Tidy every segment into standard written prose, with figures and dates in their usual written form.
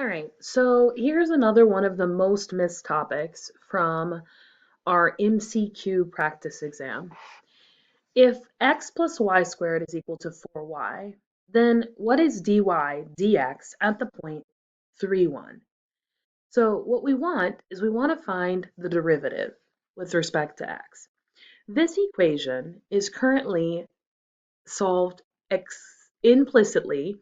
All right, so here's another one of the most missed topics from our MCQ practice exam. If x plus y squared is equal to 4y, then what is dy dx at the point 3, 1? So what we want is we want to find the derivative with respect to x. This equation is currently solved implicitly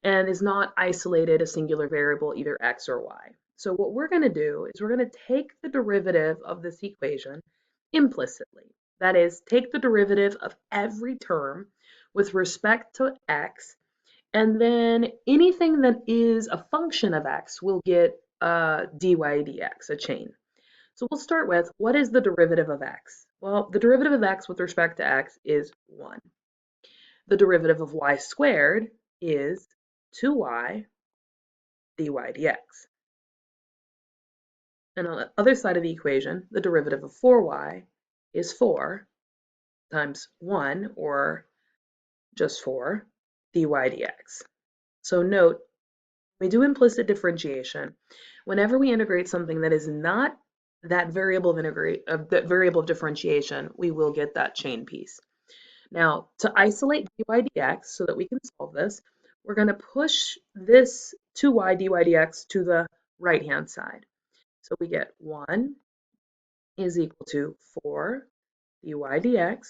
and is not isolated a singular variable, either x or y. So what we're going to do is we're going to take the derivative of this equation implicitly. That is, take the derivative of every term with respect to x, and then anything that is a function of x will get dy dx, a chain. So we'll start with, what is the derivative of x? Well, the derivative of x with respect to x is 1. The derivative of y squared is 2y dy dx. And on the other side of the equation, the derivative of 4y is 4 times 1, or just 4, dy dx. So note, when we do implicit differentiation, whenever we integrate something that is not that variable of differentiation, we will get that chain piece. Now, to isolate dy dx so that we can solve this, we're going to push this 2y dy dx to the right-hand side. So we get 1 is equal to 4 dy dx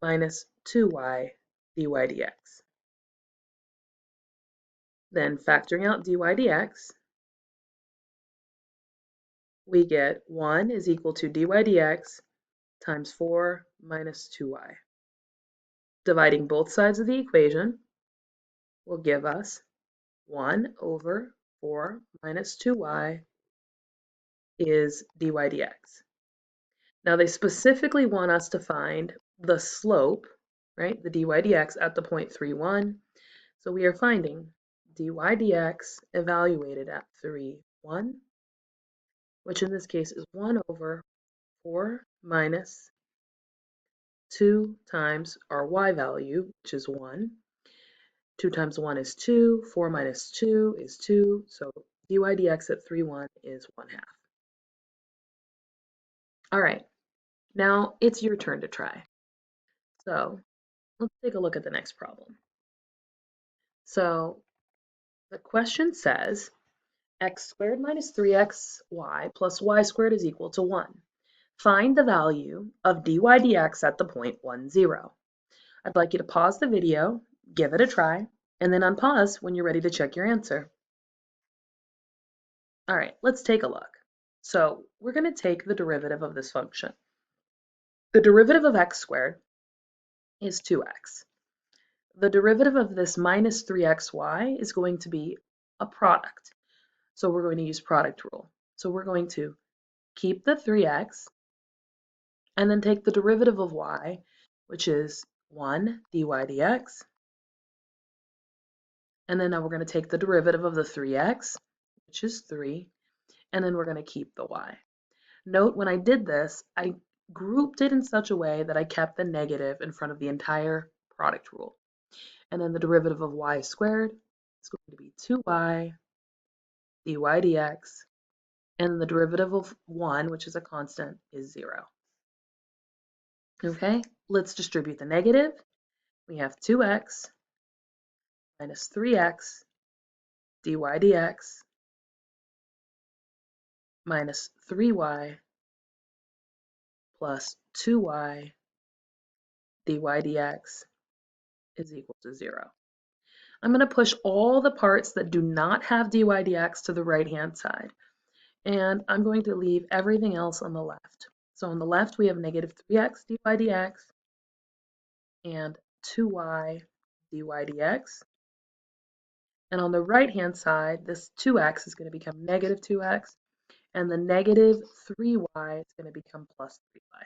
minus 2y dy dx. Then factoring out dy dx, we get 1 is equal to dy dx times 4 minus 2y. Dividing both sides of the equation will give us 1 over 4 minus 2y is dy dx. Now they specifically want us to find the slope, right, the dy dx at the point 3, 1. So we are finding dy dx evaluated at 3, 1, which in this case is 1 over 4 minus 2 times our y value, which is 1. 2 times 1 is 2, 4 minus 2 is 2, so dy dx at 3, 1 is 1/2. All right, now it's your turn to try. So let's take a look at the next problem. So the question says, x squared minus 3xy plus y squared is equal to 1. Find the value of dy dx at the point 1, 0. I'd like you to pause the video, give it a try, and then unpause when you're ready to check your answer. All right, let's take a look. So we're going to take the derivative of this function. The derivative of x squared is 2x. The derivative of this minus 3xy is going to be a product. So we're going to use product rule. So we're going to keep the 3x and then take the derivative of y, which is 1 dy dx. And then now we're going to take the derivative of the 3x, which is 3, and then we're going to keep the y. Note when I did this, I grouped it in such a way that I kept the negative in front of the entire product rule. And then the derivative of y squared is going to be 2y dy dx, and the derivative of 1, which is a constant, is 0. Okay, let's distribute the negative. We have 2x minus 3x dy dx minus 3y plus 2y dy dx is equal to 0. I'm going to push all the parts that do not have dy dx to the right-hand side, and I'm going to leave everything else on the left. So on the left, we have negative 3x dy dx and 2y dy dx. And on the right-hand side, this 2x is going to become negative 2x, and the negative 3y is going to become plus 3y.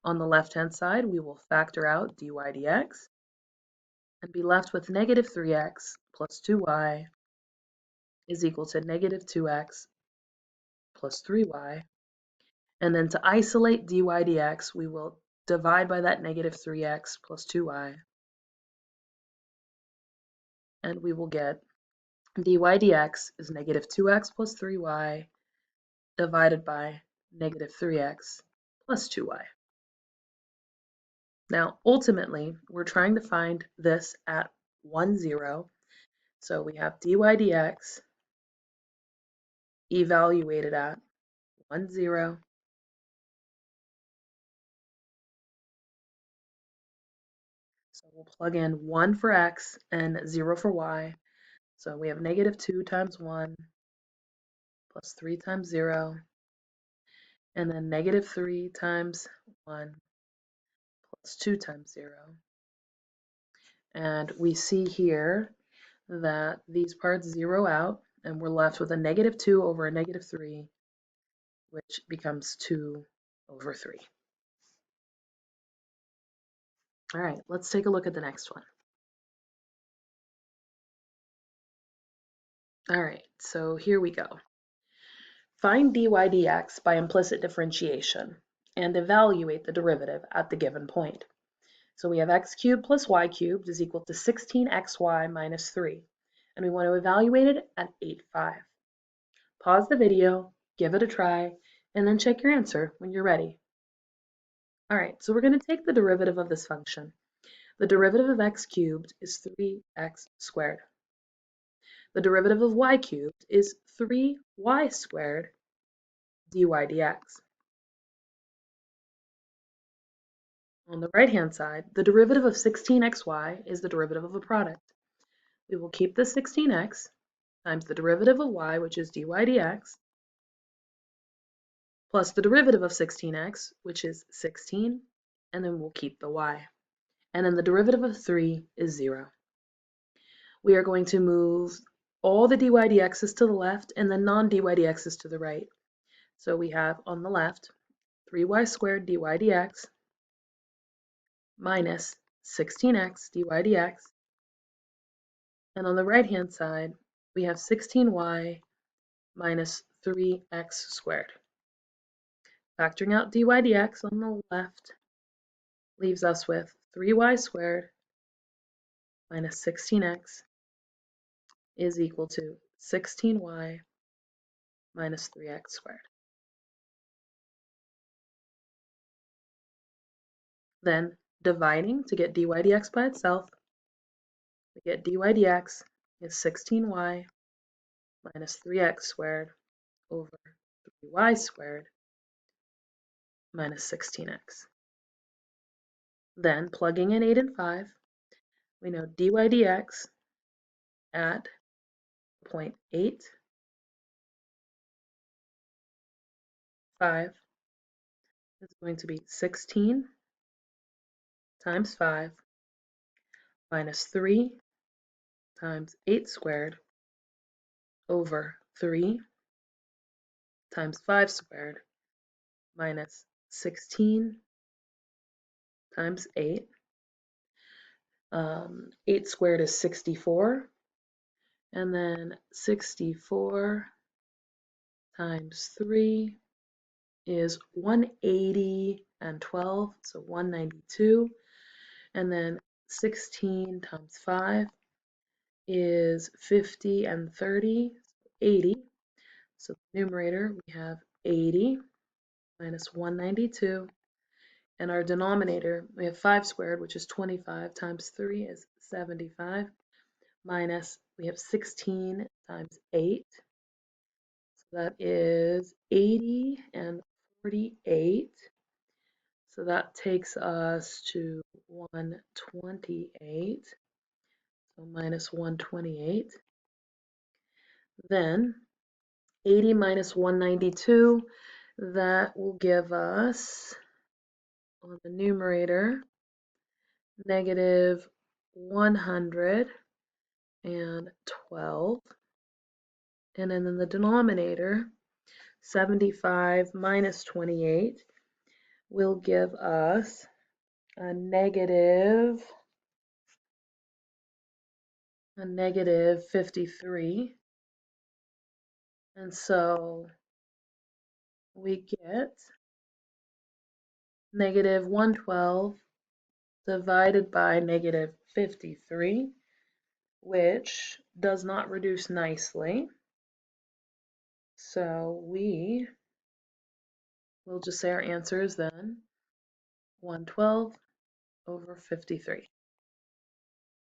On the left-hand side, we will factor out dy dx and be left with negative 3x plus 2y is equal to negative 2x plus 3y. And then to isolate dy dx, we will divide by that negative 3x plus 2y, and we will get dy dx is negative 2x plus 3y divided by negative 3x plus 2y. Now, ultimately, we're trying to find this at 1, 0. So we have dy dx evaluated at 1, 0. So we'll plug in 1 for x and 0 for y. So we have negative 2 times 1 plus 3 times 0, and then negative 3 times 1 plus 2 times 0. And we see here that these parts zero out, and we're left with a negative 2 over a negative 3, which becomes 2 over 3. All right, let's take a look at the next one. All right, so here we go. Find dy dx by implicit differentiation and evaluate the derivative at the given point. So we have x cubed plus y cubed is equal to 16xy minus 3, and we want to evaluate it at 8, 5. Pause the video, give it a try, and then check your answer when you're ready. All right, so we're going to take the derivative of this function. The derivative of x cubed is 3x squared. The derivative of y cubed is 3y squared dy dx. On the right-hand side, the derivative of 16xy is the derivative of a product. We will keep the 16x times the derivative of y, which is dy dx, plus the derivative of 16x, which is 16, and then we'll keep the y. And then the derivative of 3 is 0. We are going to move all the dy dx's to the left and the non-dy dx's to the right. So we have on the left 3y squared dy dx minus 16x dy dx. And on the right-hand side, we have 16y minus 3x squared. Factoring out dy dx on the left leaves us with 3y squared minus 16x is equal to 16y minus 3x squared. Then dividing to get dy dx by itself, we get dy dx is 16y minus 3x squared over 3y squared minus 16x. Then plugging in 8 and 5, we know dy dx at point 8, 5 is going to be 16 times 5 minus 3 times 8 squared over 3 times 5 squared minus 16 times 8. 8 squared is 64, and then 64 times 3 is 180 and 12, so 192, and then 16 times 5 is 50 and 30, 80. So the numerator, we have 80 minus 192, and our denominator, we have 5 squared, which is 25, times 3 is 75, minus, we have 16 times 8, so that is 80 and 48. So that takes us to 128, so minus 128. Then 80 minus 192, that will give us, on the numerator, negative 112. And then in the denominator, 75 minus 28 will give us a negative 53. And so we get negative 112 divided by negative 53, which does not reduce nicely. So we will just say our answer is then 112 over 53.